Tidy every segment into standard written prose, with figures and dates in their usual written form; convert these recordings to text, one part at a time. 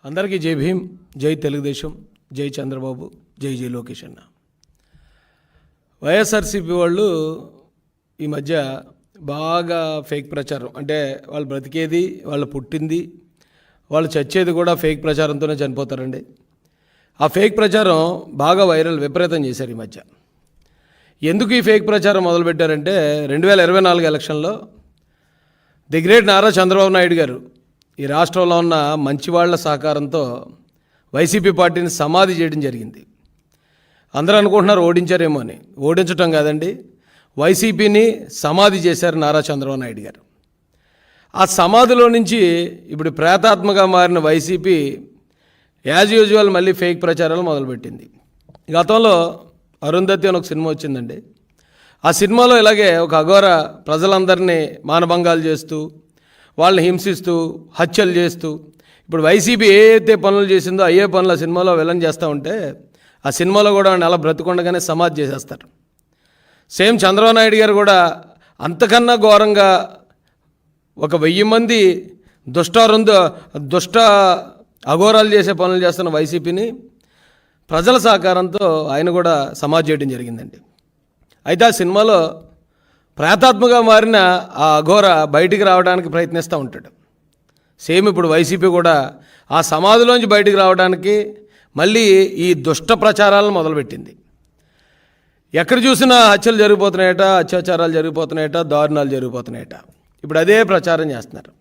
అందరికీ జై భీమ్, జై తెలుగుదేశం, జై చంద్రబాబు, జై జై లోకేష్ అన్న. వైఎస్ఆర్సీపీ వాళ్ళు ఈ మధ్య బాగా ఫేక్ ప్రచారం, అంటే వాళ్ళు బ్రతికేది, వాళ్ళు పుట్టింది, వాళ్ళు చచ్చేది కూడా ఫేక్ ప్రచారంతోనే చనిపోతారండి. ఆ ఫేక్ ప్రచారం బాగా వైరల్, విపరీతం చేశారు ఈ మధ్య. ఎందుకు ఈ ఫేక్ ప్రచారం మొదలుపెట్టారంటే 2024 ఎలక్షన్లో ది గ్రేట్ నారా చంద్రబాబు నాయుడు గారు ఈ రాష్ట్రంలో ఉన్న మంచివాళ్ల సహకారంతో వైసీపీ పార్టీని సమాధి చేయడం జరిగింది. అందరూ అనుకుంటున్నారు ఓడించారేమో అని. ఓడించటం కాదండి, వైసీపీని సమాధి చేశారు నారా చంద్రబాబు నాయుడు గారు. ఆ సమాధిలో నుంచి ఇప్పుడు ప్రేతాత్మగా మారిన వైసీపీ యాజ్ యూజువల్ మళ్ళీ ఫేక్ ప్రచారాలు మొదలుపెట్టింది. గతంలో అరుంధతి అని ఒక సినిమా వచ్చిందండి. ఆ సినిమాలో ఇలాగే ఒక అఘోర ప్రజలందరినీ మానభంగాలు చేస్తూ, వాళ్ళని హింసిస్తూ, హత్యలు చేస్తూ, ఇప్పుడు వైసీపీ ఏ అయితే పనులు చేసిందో అయ్యే పనులు ఆ సినిమాలో విలన్ చేస్తూ ఉంటే ఆ సినిమాలో కూడా అలా బ్రతుకుండగానే సమాధి చేసేస్తారు. సేమ్ చంద్రబాబు నాయుడు గారు కూడా అంతకన్నా ఘోరంగా ఒక 1000 మంది దుష్ట అఘోరాలు చేసే పనులు చేస్తున్న వైసీపీని ప్రజల సహకారంతో ఆయన కూడా సమాధి చేయడం జరిగిందండి. అయితే ఆ సినిమాలో ప్రేతాత్మగా మారిన ఆ అఘోర బయటికి రావడానికి ప్రయత్నిస్తూ ఉంటాడు. సేమ్ ఇప్పుడు వైసీపీ కూడా ఆ సమాధిలోంచి బయటికి రావడానికి మళ్ళీ ఈ దుష్ట ప్రచారాలను మొదలుపెట్టింది. ఎక్కడ చూసినా హత్యలు జరిగిపోతున్నాయట, అత్యాచారాలు జరిగిపోతున్నాయట, దారుణాలు జరిగిపోతున్నాయట. ఇప్పుడు అదే ప్రచారం చేస్తున్నారు.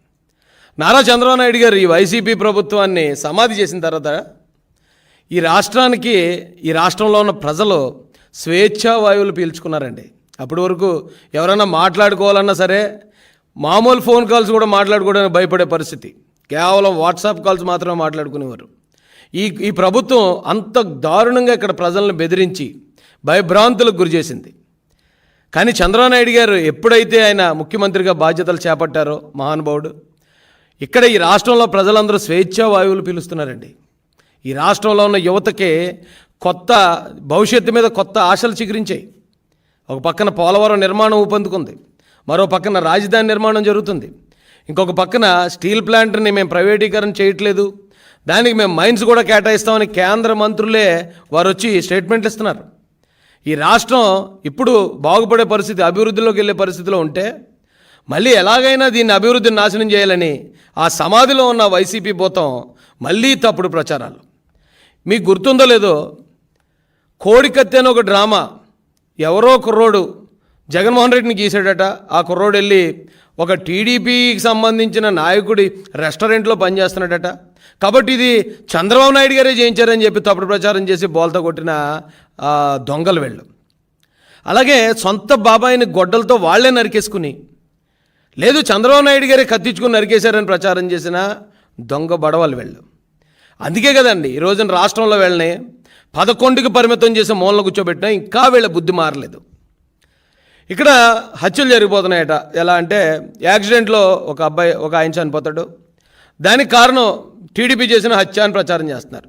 నారా చంద్రబాబు నాయుడు గారు ఈ వైసీపీ ప్రభుత్వాన్ని సమాధి చేసిన తర్వాత ఈ రాష్ట్రంలో ఉన్న ప్రజలు స్వేచ్ఛా వాయువులు పీల్చుకున్నారండి. అప్పటి వరకు ఎవరైనా మాట్లాడుకోవాలన్నా సరే మామూలు ఫోన్ కాల్స్ కూడా మాట్లాడుకోవడానికి భయపడే పరిస్థితి. కేవలం వాట్సాప్ కాల్స్ మాత్రమే మాట్లాడుకునేవారు. ఈ ప్రభుత్వం అంత దారుణంగా ఇక్కడ ప్రజలను బెదిరించి భయభ్రాంతులకు గురి చేసింది. కానీ చంద్రబాబు నాయుడు గారు ఎప్పుడైతే ఆయన ముఖ్యమంత్రిగా బాధ్యతలు చేపట్టారో మహానుభావుడు, ఇక్కడ ఈ రాష్ట్రంలో ప్రజలందరూ స్వేచ్ఛా వాయువులు పీలుస్తున్నారండి. ఈ రాష్ట్రంలో ఉన్న యువతకి కొత్త భవిష్యత్తు మీద కొత్త ఆశలు చిగురించాయి. ఒక పక్కన పోలవరం నిర్మాణం ఊపందుకుంది, మరో పక్కన రాజధాని నిర్మాణం జరుగుతుంది, ఇంకొక పక్కన స్టీల్ ప్లాంట్ని మేము ప్రైవేటీకరణ చేయట్లేదు, దానికి మేము మైన్స్ కూడా కేటాయిస్తామని కేంద్ర మంత్రులే వారు వచ్చి స్టేట్మెంట్లు ఇస్తున్నారు. ఈ రాష్ట్రం ఇప్పుడు బాగుపడే పరిస్థితి, అభివృద్ధిలోకి వెళ్ళే పరిస్థితిలో ఉంటే మళ్ళీ ఎలాగైనా దీన్ని అభివృద్ధిని నాశనం చేయాలని ఆ సమాధిలో ఉన్న వైసీపీ భూతం మళ్ళీ తప్పుడు ప్రచారాలు. మీకు గుర్తుందో లేదో, కోడికత్తి అని ఒక డ్రామా ఎవరో కుర్రోడు జగన్మోహన్ రెడ్డిని గీసాడట. ఆ కుర్రోడు వెళ్ళి ఒక టీడీపీకి సంబంధించిన నాయకుడి రెస్టారెంట్లో పనిచేస్తున్నాడట. కాబట్టి ఇది చంద్రబాబు నాయుడు గారే చేయించారని చెప్పి తప్పుడు ప్రచారం చేసి బోల్తా కొట్టిన దొంగలు వెళ్ళు. అలాగే సొంత బాబాయిని గొడ్డలతో వాళ్లే నరికేసుకుని, లేదు చంద్రబాబు నాయుడు గారే కత్తించుకుని నరికేశారని ప్రచారం చేసిన దొంగ బడవలు వెళ్ళు. అందుకే కదండి ఈ రోజున రాష్ట్రంలో వెళ్ళని 11కి పరిమితం చేసి మూలన కూర్చోబెట్టినా ఇంకా వీళ్ళ బుద్ధి మారలేదు. ఇక్కడ హత్యలు జరిగిపోతున్నాయట. ఎలా అంటే యాక్సిడెంట్లో ఒక ఆయన చనిపోతాడు. దానికి కారణం టీడీపీ చేసిన హత్య అని ప్రచారం చేస్తున్నారు.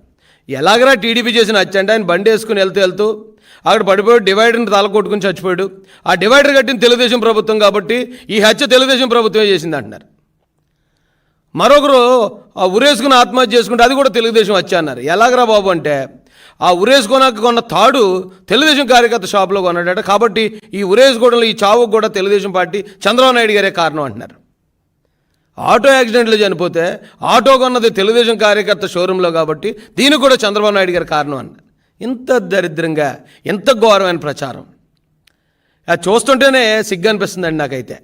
ఎలాగరా టీడీపీ చేసిన హత్య అంటే ఆయన బండి వేసుకుని వెళ్తూ అక్కడ పడిపోయాడు, డివైడర్ని తలకొట్టుకుని చచ్చిపోయాడు. ఆ డివైడర్ కట్టిన తెలుగుదేశం ప్రభుత్వం కాబట్టి ఈ హత్య తెలుగుదేశం ప్రభుత్వమే చేసింది అంటున్నారు. మరొకరు ఆ ఉరేసుకుని ఆత్మహత్య చేసుకుంటే అది కూడా తెలుగుదేశం హత్య అన్నారు. ఎలాగరా బాబు అంటే ఆ ఉరేసుకోనాక కొన్న తాడు తెలుగుదేశం కార్యకర్త షాపులో కొన్నాడట. కాబట్టి ఈ ఉరేసుకోవడంలో ఈ చావుకు కూడా తెలుగుదేశం పార్టీ చంద్రబాబు నాయుడు గారే కారణం అంటున్నారు. ఆటో యాక్సిడెంట్లో చనిపోతే ఆటో కొన్నది తెలుగుదేశం కార్యకర్త షోరూంలో కాబట్టి దీనికి కూడా చంద్రబాబు నాయుడు గారి కారణం అన్నారు. ఇంత దరిద్రంగా, ఇంత ఘోరమైన ప్రచారం అది చూస్తుంటేనే సిగ్గు అనిపిస్తుందండి నాకైతే.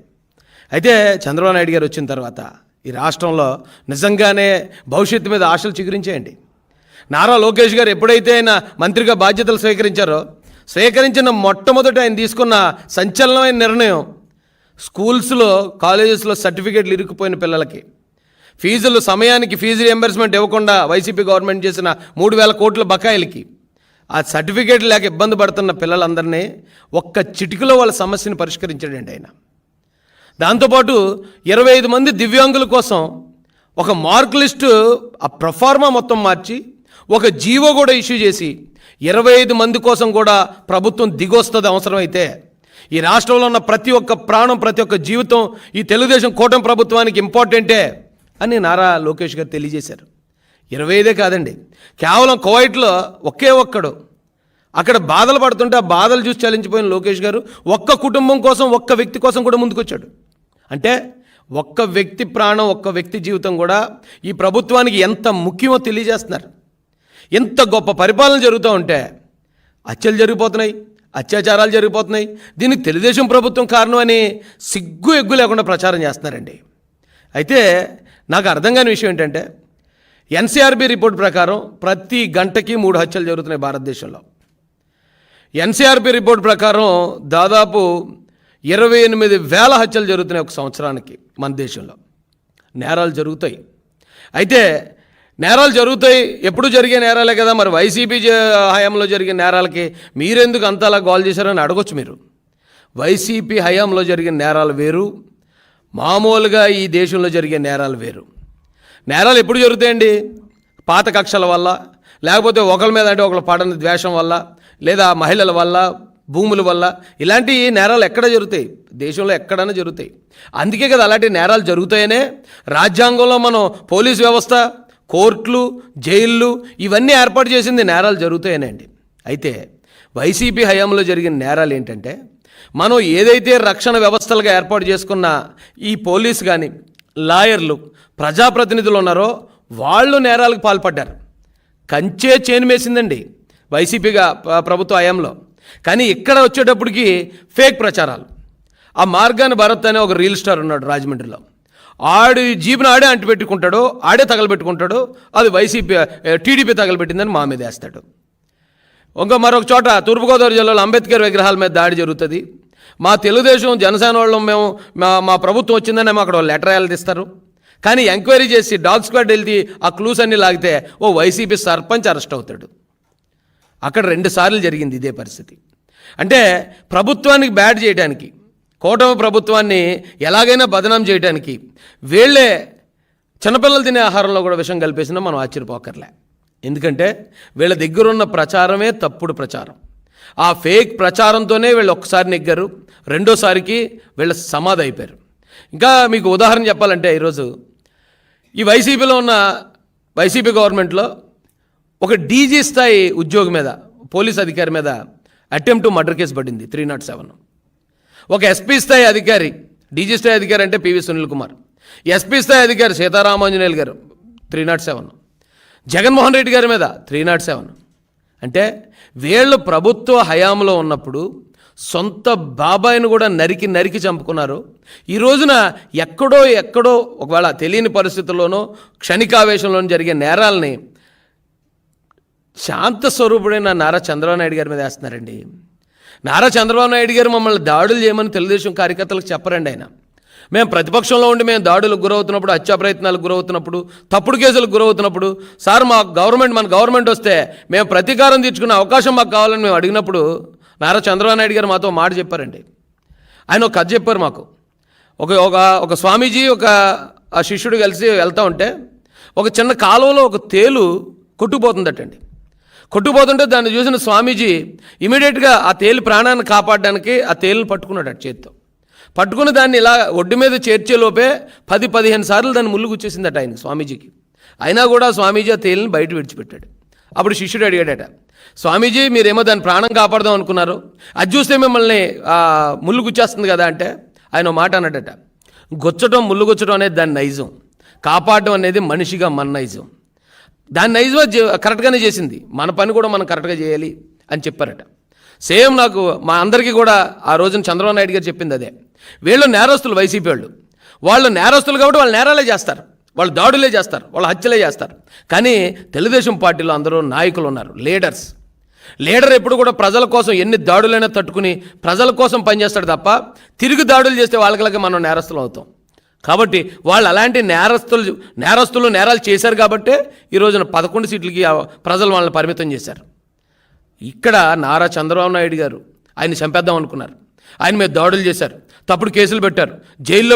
అయితే చంద్రబాబు నాయుడు గారు వచ్చిన తర్వాత ఈ రాష్ట్రంలో నిజంగానే భవిష్యత్తు మీద ఆశలు చిగురించేయండి. నారా లోకేష్ గారు ఎప్పుడైతే ఆయన మంత్రిగా బాధ్యతలు స్వీకరించిన మొట్టమొదట ఆయన తీసుకున్న సంచలనమైన నిర్ణయం, స్కూల్స్లో కాలేజెస్లో సర్టిఫికేట్లు ఇరుక్కుపోయిన పిల్లలకి ఫీజులు సమయానికి ఫీజు రియంబర్స్మెంట్ ఇవ్వకుండా వైసీపీ గవర్నమెంట్ చేసిన 3000 కోట్ల బకాయిలకి ఆ సర్టిఫికేట్ లేక ఇబ్బంది పడుతున్న పిల్లలందరినీ ఒక్క చిటికలో వాళ్ళ సమస్యను పరిష్కరించాడండి ఆయన. దాంతోపాటు 25 మంది దివ్యాంగుల కోసం ఒక మార్క్ లిస్టు ఆ ప్రొఫార్మా మొత్తం మార్చి ఒక జీవో కూడా ఇష్యూ చేసి 25 మంది కోసం కూడా ప్రభుత్వం దిగొస్తుంది అవసరమైతే. ఈ రాష్ట్రంలో ఉన్న ప్రతి ఒక్క ప్రాణం, ప్రతి ఒక్క జీవితం ఈ తెలుగుదేశం కూటమి ప్రభుత్వానికి ఇంపార్టెంటే అని నారా లోకేష్ గారు తెలియజేశారు. 25 కాదండి, కేవలం కువైట్లో ఒకే ఒక్కడు అక్కడ బాధలు పడుతుంటే ఆ బాధలు చూసి చలించిపోయిన లోకేష్ గారు ఒక్క కుటుంబం కోసం, ఒక్క వ్యక్తి కోసం కూడా ముందుకొచ్చాడు. అంటే ఒక్క వ్యక్తి ప్రాణం, ఒక్క వ్యక్తి జీవితం కూడా ఈ ప్రభుత్వానికి ఎంత ముఖ్యమో తెలియజేస్తున్నారు. ఎంత గొప్ప పరిపాలన జరుగుతూ ఉంటే హత్యలు జరిగిపోతున్నాయి, అత్యాచారాలు జరిగిపోతున్నాయి. దీనికి తెలుగుదేశం ప్రభుత్వం కారణం అని సిగ్గు ఎగ్గు లేకుండా ప్రచారం చేస్తున్నారండి. అయితే నాకు అర్థం కాని విషయం ఏంటంటే, ఎన్సీఆర్బీ రిపోర్ట్ ప్రకారం ప్రతి గంటకి 3 హత్యలు జరుగుతున్నాయి భారతదేశంలో. ఎన్సీఆర్బీ రిపోర్ట్ ప్రకారం దాదాపు 28,000 హత్యలు జరుగుతున్నాయి ఒక సంవత్సరానికి మన దేశంలో. నేరాలు జరుగుతాయి. అయితే నేరాలు జరుగుతాయి, ఎప్పుడు జరిగే నేరాలే కదా, మరి వైసీపీ హయాంలో జరిగే నేరాలకి మీరెందుకు అంతలా గోల్ చేశారని అడగొచ్చు మీరు. వైసీపీ హయాంలో జరిగిన నేరాలు వేరు, మామూలుగా ఈ దేశంలో జరిగే నేరాలు వేరు. నేరాలు ఎప్పుడు జరుగుతాయండి? పాత కక్షల వల్ల, లేకపోతే ఒకరి మీద అంటే ఒకరు పడని ద్వేషం వల్ల, లేదా మహిళల వల్ల, భూముల వల్ల. ఇలాంటి నేరాలు ఎక్కడ జరుగుతాయి? దేశంలో ఎక్కడైనా జరుగుతాయి. అందుకే కదా అలాంటి నేరాలు జరుగుతాయనే రాజ్యాంగంలో మనం పోలీస్ వ్యవస్థ, కోర్టులు, జైళ్ళు ఇవన్నీ ఏర్పాటు చేసింది నేరాలు జరుగుతాయనండి. అయితే వైసీపీ హయాంలో జరిగిన నేరాలు ఏంటంటే, మనం ఏదైతే రక్షణ వ్యవస్థలుగా ఏర్పాటు చేసుకున్న ఈ పోలీసు కానీ, లాయర్లు, ప్రజాప్రతినిధులు ఉన్నారో వాళ్ళు నేరాలకు పాల్పడ్డారు. కంచే చేనుమేసిందండి వైసీపీగా ప్రభుత్వ హయాంలో. కానీ ఇక్కడ వచ్చేటప్పటికి ఫేక్ ప్రచారాలు. ఆ మార్గాన్ని భరత్ అనే ఒక రీల్ స్టార్ ఉన్నాడు రాజమండ్రిలో. ఆడి జీబును ఆడే అంటిపెట్టుకుంటాడు, ఆడే తగలబెట్టుకుంటాడు. అది వైసీపీ టీడీపీ తగలబెట్టిందని మా మీద వేస్తాడు. మరొక చోట తూర్పుగోదావరి జిల్లాలో అంబేద్కర్ విగ్రహాల మీద దాడి జరుగుతుంది. మా తెలుగుదేశం జనసేన వాళ్ళు మేము మా ప్రభుత్వం వచ్చిందని అక్కడ లెటర్ తీస్తారు. కానీ ఎంక్వైరీ చేసి డాగ్ స్క్వాడ్ వెళ్తే ఆ క్లూస్ అన్నీ లాగితే ఓ వైసీపీ సర్పంచ్ అరెస్ట్ అవుతాడు. అక్కడ 2 సార్లు జరిగింది ఇదే పరిస్థితి. అంటే ప్రభుత్వానికి బ్యాడ్ చేయడానికి, కూటమి ప్రభుత్వాన్ని ఎలాగైనా బదనాం చేయడానికి వీళ్ళే చిన్నపిల్లలు తినే ఆహారంలో కూడా విషం కలిపేసినా మనం ఆశ్చర్యపోకర్లే. ఎందుకంటే వీళ్ళ దగ్గరున్న ప్రచారమే తప్పుడు ప్రచారం. ఆ ఫేక్ ప్రచారంతోనే వీళ్ళు ఒక్కసారి నెగ్గారు, రెండోసారికి వీళ్ళ సమాధి అయిపోయారు. ఇంకా మీకు ఉదాహరణ చెప్పాలంటే, ఈరోజు ఈ వైసీపీలో ఉన్న వైసీపీ గవర్నమెంట్లో ఒక డీజీ స్థాయి ఉద్యోగి మీద, పోలీస్ అధికారి మీద అటెంప్ట్ టు మర్డర్ కేసు పడింది 307. ఒక ఎస్పీ స్థాయి అధికారి, డీజీ స్థాయి అధికారి అంటే పివి సునీల్ కుమార్, ఎస్పీ స్థాయి అధికారి సీతారామాంజనేయులు గారు 307, జగన్మోహన్ రెడ్డి గారి మీద 307. అంటే వీళ్ళు ప్రభుత్వ హయాంలో ఉన్నప్పుడు సొంత బాబాయిని కూడా నరికి చంపుకున్నారు. ఈ రోజున ఎక్కడో ఒకవేళ తెలియని పరిస్థితుల్లోనో క్షణికావేశంలోనూ జరిగే నేరాలని శాంత స్వరూపుడైన నారా చంద్రబాబు నాయుడు గారి మీద వేస్తున్నారండి. నారా చంద్రబాబు నాయుడు గారు మమ్మల్ని దాడులు చేయమని తెలుగుదేశం కార్యకర్తలకు చెప్పరండి. ఆయన మేము ప్రతిపక్షంలో ఉండి మేము దాడులకు గురవుతున్నప్పుడు, హత్యా ప్రయత్నాలకు గురవుతున్నప్పుడు, తప్పుడు కేసులకు గురవుతున్నప్పుడు, సార్ మన గవర్నమెంట్ వస్తే మేము ప్రతీకారం తీర్చుకునే అవకాశం మాకు కావాలని మేము అడిగినప్పుడు నారా చంద్రబాబు నాయుడు గారు మాతో మాట చెప్పారండి. ఆయన ఒక కథ చెప్పారు మాకు. ఒక స్వామీజీ ఆ శిష్యుడు కలిసి వెళ్తూ ఉంటే ఒక చిన్న కాలువలో ఒక తేలు కొట్టుకుపోతుందటండి. కొట్టుకుపోతుంటే దాన్ని చూసిన స్వామీజీ ఇమీడియట్గా ఆ తేలు ప్రాణాన్ని కాపాడడానికి ఆ తేలుని పట్టుకున్నాడు చేతితో. పట్టుకుని దాన్ని ఇలా ఒడ్డు మీద చేర్చేలోపే 10-15 సార్లు దాన్ని ముళ్ళు గుచ్చేసిందట ఆయన స్వామీజీకి. అయినా కూడా స్వామీజీ ఆ తేలిని బయట విడిచిపెట్టాడు. అప్పుడు శిష్యుడు అడిగాడట, స్వామీజీ మీరేమో దాని ప్రాణం కాపాడదాం అనుకున్నారు, అది చూస్తే మిమ్మల్ని ముళ్ళు గుచ్చేస్తుంది కదా అంటే ఆయన మాట అన్నాడట, ముళ్ళు గుచ్చడం అనేది దాని నైజం, కాపాడడం అనేది మనిషిగా మన నైజం. దాని నైజం కరెక్ట్గానే చేసింది, మన పని కూడా మనం కరెక్ట్గా చేయాలి అని చెప్పారట. సేమ్ నాకు మా అందరికీ కూడా ఆ రోజున చంద్రబాబు నాయుడు గారు చెప్పింది అదే. వీళ్ళు నేరస్తులు, వైసీపీ వాళ్ళు నేరస్తులు కాబట్టి వాళ్ళు నేరాలే చేస్తారు, వాళ్ళు దాడులే చేస్తారు, వాళ్ళు హత్యలే చేస్తారు. కానీ తెలుగుదేశం పార్టీలో అందరూ నాయకులు ఉన్నారు, లీడర్ ఎప్పుడు కూడా ప్రజల కోసం ఎన్ని దాడులైనా తట్టుకుని ప్రజల కోసం పనిచేస్తాడు తప్ప తిరిగి దాడులు చేస్తే వాళ్ళకి మనం నేరస్తులు అవుతాం. కాబట్టి వాళ్ళు అలాంటి నేరాలు చేశారు కాబట్టే ఈ రోజున 11 సీట్లకి ప్రజలు వాళ్ళని పరిమితం చేశారు. ఇక్కడ నారా చంద్రబాబు నాయుడు గారు ఆయన చంపేద్దాం అనుకున్నారు, ఆయన మీద దాడులు చేశారు, తప్పుడు కేసులు పెట్టారు, జైల్లో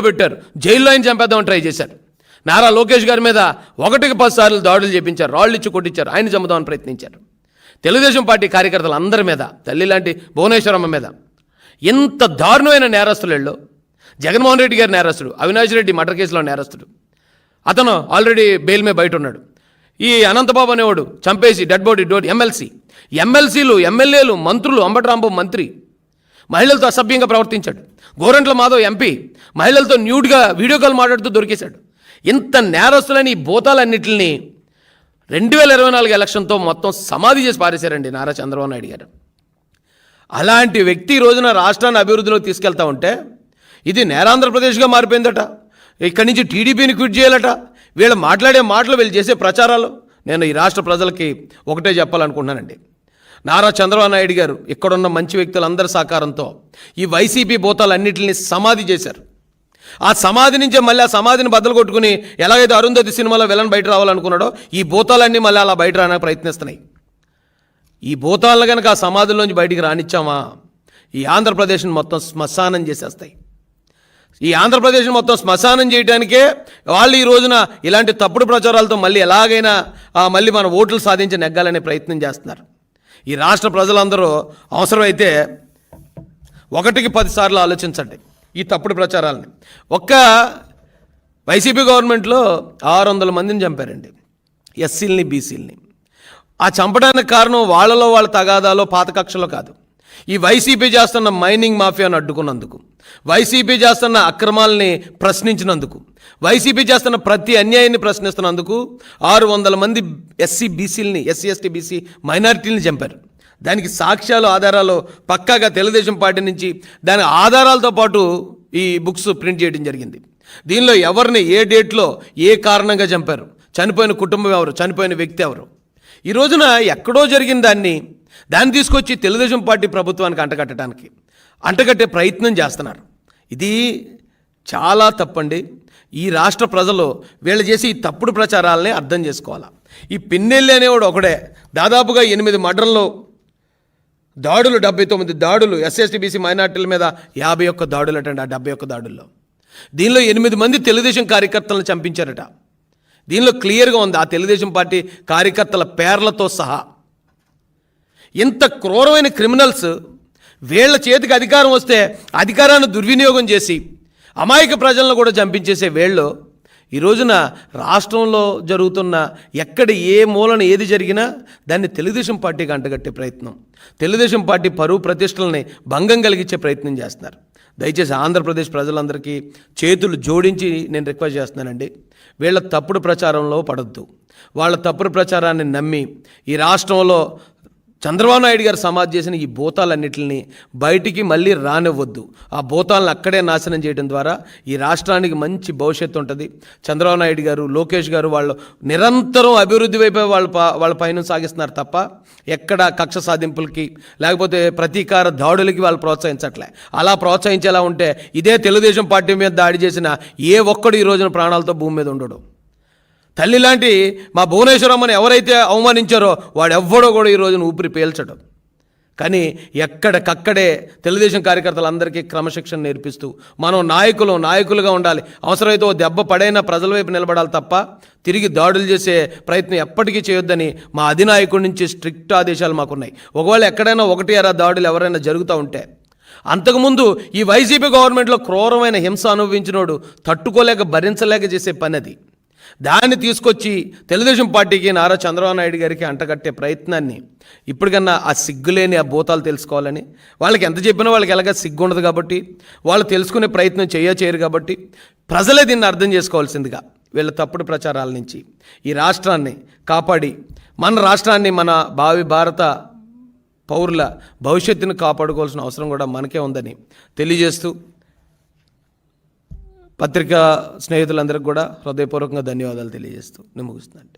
ఆయన చంపేద్దామని ట్రై చేశారు. నారా లోకేష్ గారి మీద 1-10 సార్లు దాడులు చేపించారు, రాళ్ళు ఇచ్చి కొట్టించారు, ఆయన చంపుదామని ప్రయత్నించారు. తెలుగుదేశం పార్టీ కార్యకర్తలు అందరి మీద, తల్లి లాంటి భువనేశ్వరమ్మ మీద ఎంత దారుణమైన నేరస్తులలో జగన్మోహన్ రెడ్డి గారి నేరస్తుడు, అవినాష్ రెడ్డి మర్డర్ కేసులో నేరస్తుడు, అతను ఆల్రెడీ బెయిల్ మీద బయట ఉన్నాడు. ఈ అనంతబాబు అనేవాడు చంపేసి డెడ్ బాడీ ఎమ్మెల్సీలు ఎమ్మెల్యేలు మంత్రులు, అంబటరాంబాబు మంత్రి మహిళలతో అసభ్యంగా ప్రవర్తించాడు. గోరంట్ల మాధవ్ ఎంపీ మహిళలతో న్యూడ్గా వీడియో కాల్ మాట్లాడుతూ దొరికేశాడు. ఇంత నేరస్తులని ఈ భూతాలన్నింటినీ 2024 ఎలక్షన్తో మొత్తం సమాధి చేసి పారేశారండి నారా చంద్రబాబు నాయుడు గారు. అలాంటి వ్యక్తి ఈ రోజున రాష్ట్రాన్ని అభివృద్ధిలోకి తీసుకెళ్తా ఉంటే ఇది నేరాంధ్రప్రదేశ్గా మారిపోయిందట. ఇక్కడి నుంచి టీడీపీని క్విట్ చేయాలట. వీళ్ళు మాట్లాడే మాటలు, వీళ్ళు చేసే ప్రచారాలు. నేను ఈ రాష్ట్ర ప్రజలకి ఒకటే చెప్పాలనుకుంటున్నానండి. నారా చంద్రబాబు నాయుడు గారు ఇక్కడున్న మంచి వ్యక్తులందరి సహకారంతో ఈ వైసీపీ భూతాలన్నింటినీ సమాధి చేశారు. ఆ సమాధి నుంచే మళ్ళీ ఆ సమాధిని బద్దలు కొట్టుకుని ఎలాగైతే అరుంధతి సినిమాలో విలన్ బయట రావాలనుకున్నాడో ఈ భూతాలన్నీ మళ్ళీ అలా బయట రావడానికి ప్రయత్నిస్తున్నాయి. ఈ భూతాలను కనుక ఆ సమాధుల్లోంచి బయటికి రానిచ్చామా ఈ ఆంధ్రప్రదేశ్ని మొత్తం శ్మశానం చేసేస్తాయి. ఈ ఆంధ్రప్రదేశ్ని మొత్తం శ్మశానం చేయడానికే వాళ్ళు ఈ రోజున ఇలాంటి తప్పుడు ప్రచారాలతో మళ్ళీ ఎలాగైనా మళ్ళీ మన ఓట్లు సాధించి నెగ్గాలనే ప్రయత్నం చేస్తున్నారు. ఈ రాష్ట్ర ప్రజలందరూ అవసరమైతే 1కి 10 సార్లు ఆలోచించండి ఈ తప్పుడు ప్రచారాలని. ఒక్క వైసీపీ గవర్నమెంట్లో 600 మందిని చంపారండి, ఎస్సీలని బీసీలని. ఆ చంపడానికి కారణం వాళ్ళలో వాళ్ళ తగాదాలో పాత కక్షలో కాదు, ఈ వైసీపీ చేస్తున్న మైనింగ్ మాఫియాను అడ్డుకున్నందుకు, వైసీపీ చేస్తున్న అక్రమాలని ప్రశ్నించినందుకు, వైసీపీ చేస్తున్న ప్రతి అన్యాయాన్ని ప్రశ్నిస్తున్నందుకు 600 మంది ఎస్సీ బీసీలని, ఎస్సీ ఎస్టీ బీసీ మైనారిటీలని చంపారు. దానికి సాక్ష్యాలు ఆధారాలు పక్కాగా తెలుగుదేశం పార్టీ నుంచి దాని ఆధారాలతో పాటు ఈ బుక్స్ ప్రింట్ చేయడం జరిగింది. దీనిలో ఎవరిని ఏ డేట్లో ఏ కారణంగా చంపారు, చనిపోయిన కుటుంబం ఎవరు, చనిపోయిన వ్యక్తి ఎవరు, ఈ రోజున ఎక్కడో జరిగిన దాన్ని తీసుకొచ్చి తెలుగుదేశం పార్టీ ప్రభుత్వానికి అంటగట్టే ప్రయత్నం చేస్తున్నారు. ఇది చాలా తప్పండి. ఈ రాష్ట్ర ప్రజలు వీళ్ళు చేసి ఈ తప్పుడు ప్రచారాలని అర్థం చేసుకోవాలా. ఈ పిన్నెల్లి అనేవాడు ఒకడే దాదాపుగా 8 మర్డర్లు, దాడులు 79 దాడులు, ఎస్సీ బీసీ మైనార్టీల మీద 51 దాడులు అటండి. ఆ 71 దాడుల్లో దీనిలో 8 మంది తెలుగుదేశం కార్యకర్తలను చంపించారట. దీనిలో క్లియర్గా ఉంది ఆ తెలుగుదేశం పార్టీ కార్యకర్తల పేర్లతో సహా. ఇంత క్రూరమైన క్రిమినల్స్ వీళ్ళ చేతికి అధికారం వస్తే అధికారాన్ని దుర్వినియోగం చేసి అమాయక ప్రజలను కూడా చంపించేసే వీళ్ళు ఈ రోజున రాష్ట్రంలో జరుగుతున్న ఎక్కడ ఏ మూలన ఏది జరిగినా దాన్ని తెలుగుదేశం పార్టీకి అంటగట్టే ప్రయత్నం, తెలుగుదేశం పార్టీ పరువు ప్రతిష్టలని భంగం కలిగించే ప్రయత్నం చేస్తున్నారు. దయచేసి ఆంధ్రప్రదేశ్ ప్రజలందరికీ చేతులు జోడించి నేను రిక్వెస్ట్ చేస్తున్నానండి, వీళ్ళ తప్పుడు ప్రచారంలో పడొద్దు. వాళ్ళ తప్పుడు ప్రచారాన్ని నమ్మి ఈ రాష్ట్రంలో చంద్రబాబు నాయుడు గారు సమాధి చేసిన ఈ భూతాలన్నింటినీ బయటికి మళ్ళీ రానివ్వద్దు. ఆ భూతాలను అక్కడే నాశనం చేయడం ద్వారా ఈ రాష్ట్రానికి మంచి భవిష్యత్తు ఉంటుంది. చంద్రబాబు నాయుడు గారు, లోకేష్ గారు వాళ్ళు నిరంతరం అభివృద్ధి వైపు వాళ్ళ పైన సాగిస్తున్నారు తప్ప ఎక్కడ కక్ష సాధింపులకి లేకపోతే ప్రతీకార దాడులకి వాళ్ళు ప్రోత్సహించట్లే. అలా ప్రోత్సహించేలా ఉంటే ఇదే తెలుగుదేశం పార్టీ మీద దాడి చేసిన ఏ ఒక్కడు ఈ రోజున ప్రాణాలతో భూమి మీద ఉండడు. తల్లి లాంటి మా భువనేశ్వరమ్మని ఎవరైతే అవమానించారో వాడెవ్వడో కూడా ఈ రోజున ఊపిరి పీల్చడం. కానీ ఎక్కడికక్కడే తెలుగుదేశం కార్యకర్తలందరికీ క్రమశిక్షణ నేర్పిస్తూ మనం నాయకులుగా ఉండాలి. అవసరమైతే ఓ దెబ్బ పడైనా ప్రజల వైపు నిలబడాలి తప్ప తిరిగి దాడులు చేసే ప్రయత్నం ఎప్పటికీ చేయొద్దని మా అధినాయకుడి నుంచి స్ట్రిక్ట్ ఆదేశాలు మాకున్నాయి. ఒకవేళ ఎక్కడైనా 1-2 దాడులు ఎవరైనా జరుగుతూ ఉంటే, అంతకుముందు ఈ వైసీపీ గవర్నమెంట్లో క్రూరమైన హింస అనుభవించినోడు తట్టుకోలేక భరించలేక చేసే పని అది. దాన్ని తీసుకొచ్చి తెలుగుదేశం పార్టీకి, నారా చంద్రబాబు నాయుడు గారికి అంటగట్టే ప్రయత్నాన్ని ఇప్పటికన్నా ఆ సిగ్గులేని ఆ భూతాలు తెలుసుకోవాలని, వాళ్ళకి ఎంత చెప్పినా వాళ్ళకి ఎలాగ సిగ్గు ఉండదు కాబట్టి వాళ్ళు తెలుసుకునే ప్రయత్నం చేయరు కాబట్టి ప్రజలే దీన్ని అర్థం చేసుకోవాల్సిందిగా వీళ్ళ తప్పుడు ప్రచారాల నుంచి ఈ రాష్ట్రాన్ని కాపాడి మన రాష్ట్రాన్ని, మన భావి భారత పౌరుల భవిష్యత్తును కాపాడుకోవాల్సిన అవసరం కూడా మనకే ఉందని తెలియజేస్తూ పత్రికా స్నేహితులందరికీ కూడా హృదయపూర్వకంగా ధన్యవాదాలు తెలియజేస్తూ నేను ముగిస్తున్నాను.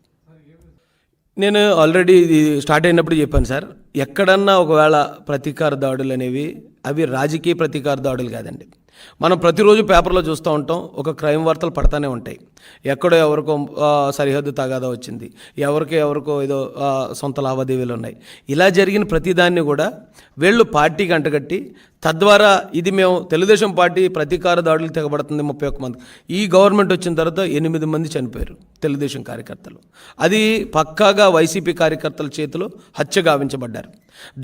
నేను ఆల్రెడీ ఇది స్టార్ట్ అయినప్పుడు చెప్పాను సార్, ఎక్కడన్నా ఒకవేళ ప్రతీకార దాడులు అనేవి అవి రాజకీయ ప్రతీకార దాడులు కాదండి. మనం ప్రతిరోజు పేపర్లో చూస్తూ ఉంటాం, ఒక క్రైమ్ వార్తలు పడతానే ఉంటాయి. ఎక్కడో ఎవరికో సరిహద్దు తగాదా వచ్చింది, ఎవరికో ఏదో సొంత లావాదేవీలు ఉన్నాయి. ఇలా జరిగిన ప్రతిదాన్ని కూడా వీళ్ళు పార్టీకి అంటగట్టి తద్వారా ఇది మేము తెలుగుదేశం పార్టీ ప్రతీకార దాడులు తెగబడుతుంది 31 మంది. ఈ గవర్నమెంట్ వచ్చిన తర్వాత 8 మంది చనిపోయారు తెలుగుదేశం కార్యకర్తలు. అది పక్కాగా వైసీపీ కార్యకర్తల చేతిలో హత్య గావించబడ్డారు.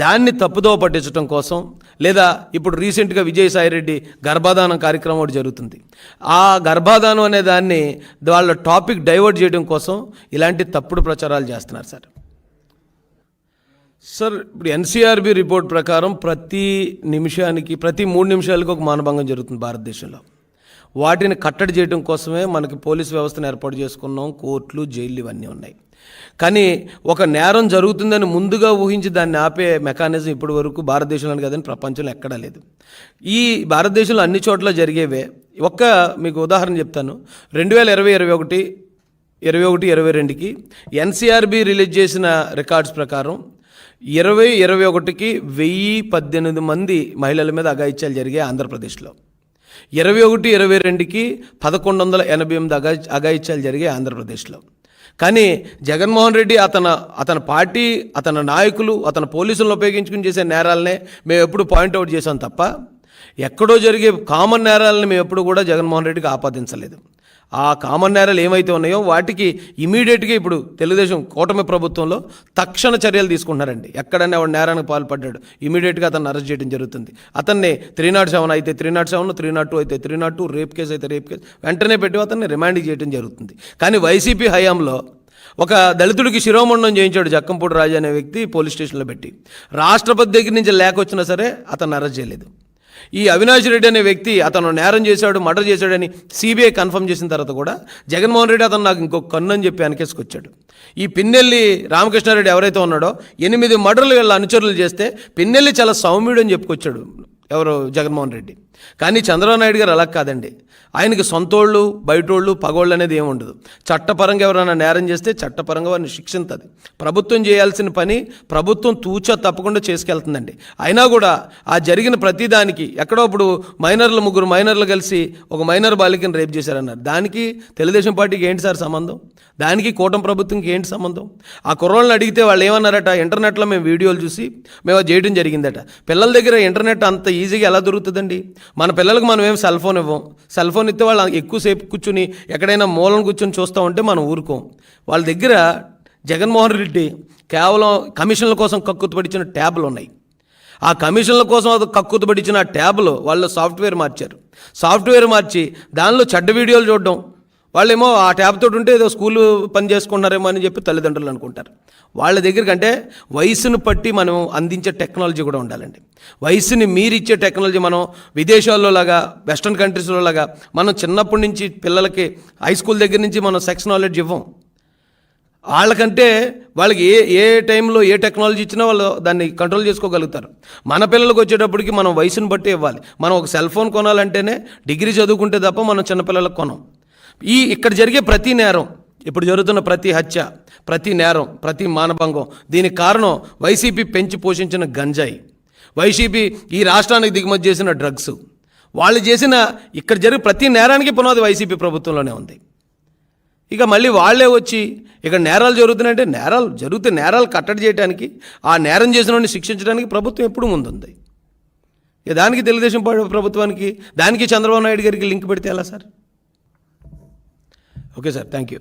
దాన్ని తప్పుదోవ పట్టించడం కోసం, లేదా ఇప్పుడు రీసెంట్గా విజయసాయిరెడ్డి గర్భాధానం కార్యక్రమం ఒకటి జరుగుతుంది. ఆ గర్భాధానం అనే దాన్ని వాళ్ళ టాపిక్ డైవర్ట్ చేయడం కోసం ఇలాంటి తప్పుడు ప్రచారాలు చేస్తున్నారు సార్. ఇప్పుడు ఎన్సీఆర్బీ రిపోర్ట్ ప్రకారం ప్రతి 3 నిమిషాలకు ఒక మానభంగం జరుగుతుంది భారతదేశంలో. వాటిని కట్టడి చేయడం కోసమే మనకి పోలీస్ వ్యవస్థను ఏర్పాటు చేసుకున్నాం, కోర్టులు, జైళ్ళు ఇవన్నీ ఉన్నాయి. కానీ ఒక నేరం జరుగుతుందని ముందుగా ఊహించి దాన్ని ఆపే మెకానిజం ఇప్పటి వరకు భారతదేశంలో కదని ప్రపంచంలో ఎక్కడా లేదు. ఈ భారతదేశంలో అన్ని చోట్ల జరిగేవే. మీకు ఉదాహరణ చెప్తాను. 2020, 21, 22కి ఎన్సీఆర్బీ రిలీజ్ చేసిన రికార్డ్స్ ప్రకారం 2021కి 1018 మంది మహిళల మీద అఘాయిత్యాలు జరిగాయి ఆంధ్రప్రదేశ్లో. 21, 22కి 1188 అఘాయిత్యాలు జరిగాయి ఆంధ్రప్రదేశ్లో. కానీ జగన్మోహన్ రెడ్డి అతని పార్టీ, అతని నాయకులు, అతని పోలీసులను ఉపయోగించుకుని చేసే నేరాలనే మేము ఎప్పుడు పాయింట్అవుట్ చేసాం తప్ప ఎక్కడో జరిగే కామన్ నేరాలని మేము ఎప్పుడు కూడా జగన్మోహన్ రెడ్డికి ఆపాదించలేదు. ఆ కామన్ నేరాలు ఏమైతే ఉన్నాయో వాటికి ఇమీడియట్గా ఇప్పుడు తెలుగుదేశం కూటమి ప్రభుత్వంలో తక్షణ చర్యలు తీసుకుంటున్నారండి. ఎక్కడన్నా వాడు నేరానికి పాల్పడ్డాడు, ఇమీడియట్గా అతన్ని అరెస్ట్ చేయడం జరుగుతుంది. అతన్ని 307 అయితే 307, 302 అయితే 302, రేప్ కేసు అయితే రేప్ కేసు వెంటనే పెట్టి అతన్ని రిమాండ్ చేయడం జరుగుతుంది. కానీ వైసీపీ హయాంలో ఒక దళితుడికి శిరోమండనం చేయించాడు జక్కంపూడి రాజు అనే వ్యక్తి పోలీస్ స్టేషన్లో పెట్టి. రాష్ట్రపతి దగ్గర నుంచి లేఖ వచ్చినా సరే అతన్ని అరెస్ట్ చేయలేదు. ఈ అవినాష్ రెడ్డి అనే వ్యక్తి అతను నేరం చేశాడు, మర్డర్ చేశాడని సిబిఐ కన్ఫర్మ్ చేసిన తర్వాత కూడా జగన్మోహన్ రెడ్డి అతను నాకు ఇంకొక కన్ను అని చెప్పి వెనకేసుకొచ్చాడు. ఈ పిన్నెల్లి రామకృష్ణారెడ్డి ఎవరైతే ఉన్నాడో 8 మర్డర్లు వీళ్ళ అనుచరులు చేస్తే పిన్నెల్లి చాలా సౌమ్యుడు అని చెప్పుకొచ్చాడు ఎవరు జగన్మోహన్ రెడ్డి. కానీ చంద్రబాబు నాయుడు గారు అలా కాదండి. ఆయనకి సొంతోళ్ళు, బయటోళ్ళు, పగోళ్ళు అనేది ఏమి ఉండదు. చట్టపరంగా ఎవరైనా నేరం చేస్తే చట్టపరంగా వారిని శిక్షించదు. ప్రభుత్వం చేయాల్సిన పని ప్రభుత్వం తూచా తప్పకుండా చేసుకెళ్తుందండి. అయినా కూడా ఆ జరిగిన ప్రతిదానికి ఎక్కడో ఇప్పుడు 3 మైనర్లు కలిసి ఒక మైనర్ బాలికను రేప్ చేశారన్నారు. దానికి తెలుగుదేశం పార్టీకి ఏంటి సార్ సంబంధం? దానికి కూటమి ప్రభుత్వంకి ఏంటి సంబంధం? ఆ కుర్రోళ్ళని అడిగితే వాళ్ళు ఏమన్నారట, ఇంటర్నెట్లో మేము వీడియోలు చూసి మేము అది చేయడం జరిగిందట. పిల్లల దగ్గర ఇంటర్నెట్ అంత ఈజీగా ఎలా దొరుకుతుందండి? మన పిల్లలకు మనం ఏం సెల్ ఫోన్ ఇవ్వం. సెల్ ఫోన్ ఇస్తే వాళ్ళు ఎక్కువసేపు కూర్చుని ఎక్కడైనా మూలను కూర్చొని చూస్తూ ఉంటే మనం ఊరుకోం. వాళ్ళ దగ్గర జగన్మోహన్ రెడ్డి కేవలం కమిషన్ల కోసం కక్కుతుపడిచిన ట్యాబ్లు ఉన్నాయి. ఆ కమిషన్ల కోసం కక్కుతుపడిచిన ట్యాబ్లో వాళ్ళు సాఫ్ట్వేర్ మార్చి దానిలో చెడ్డ వీడియోలు చూడడం. వాళ్ళేమో ఆ ట్యాబ్ తోటి ఉంటే ఏదో స్కూల్ పని చేసుకుంటున్నారేమో అని చెప్పి తల్లిదండ్రులు అనుకుంటారు. వాళ్ళ దగ్గరికి అంటే వయసును బట్టి మనం అందించే టెక్నాలజీ కూడా ఉండాలండి. వయసుని మీరిచ్చే టెక్నాలజీ మనం విదేశాల్లో లాగా, వెస్ట్రన్ కంట్రీస్లో లాగా మనం చిన్నప్పటి నుంచి పిల్లలకి హై స్కూల్ దగ్గర నుంచి మనం సెక్స్ నాలెడ్జ్ ఇవ్వం. వాళ్ళకంటే వాళ్ళకి ఏ టైంలో ఏ టెక్నాలజీ ఇచ్చినా వాళ్ళు దాన్ని కంట్రోల్ చేసుకోగలుగుతారు. మన పిల్లలకు వచ్చేటప్పటికి మనం వయసును బట్టి ఇవ్వాలి. మనం ఒక సెల్ ఫోన్ కొనాలంటేనే డిగ్రీ చదువుకుంటే తప్ప మనం చిన్నపిల్లలకు కొనం. ఇక్కడ జరిగే ప్రతి నేరం, ఇప్పుడు జరుగుతున్న ప్రతి హత్య, ప్రతి నేరం, ప్రతి మానభంగం, దీనికి కారణం వైసీపీ పెంచి పోషించిన గంజాయి, వైసీపీ ఈ రాష్ట్రానికి దిగుమతి చేసిన డ్రగ్స్. వాళ్ళు చేసిన ఇక్కడ జరిగే ప్రతి నేరానికి పునాది వైసీపీ ప్రభుత్వంలోనే ఉంది. ఇక మళ్ళీ వాళ్ళే వచ్చి ఇక్కడ నేరాలు జరుగుతున్నాయంటే నేరాలు కట్టడి చేయడానికి, ఆ నేరం చేసిన వాడిని శిక్షించడానికి ప్రభుత్వం ఎప్పుడు ముందుంది. దానికి తెలుగుదేశం ప్రభుత్వానికి, దానికి చంద్రబాబు నాయుడు గారికి లింక్ పెడితే ఎలా sir? Okay sir, thank you.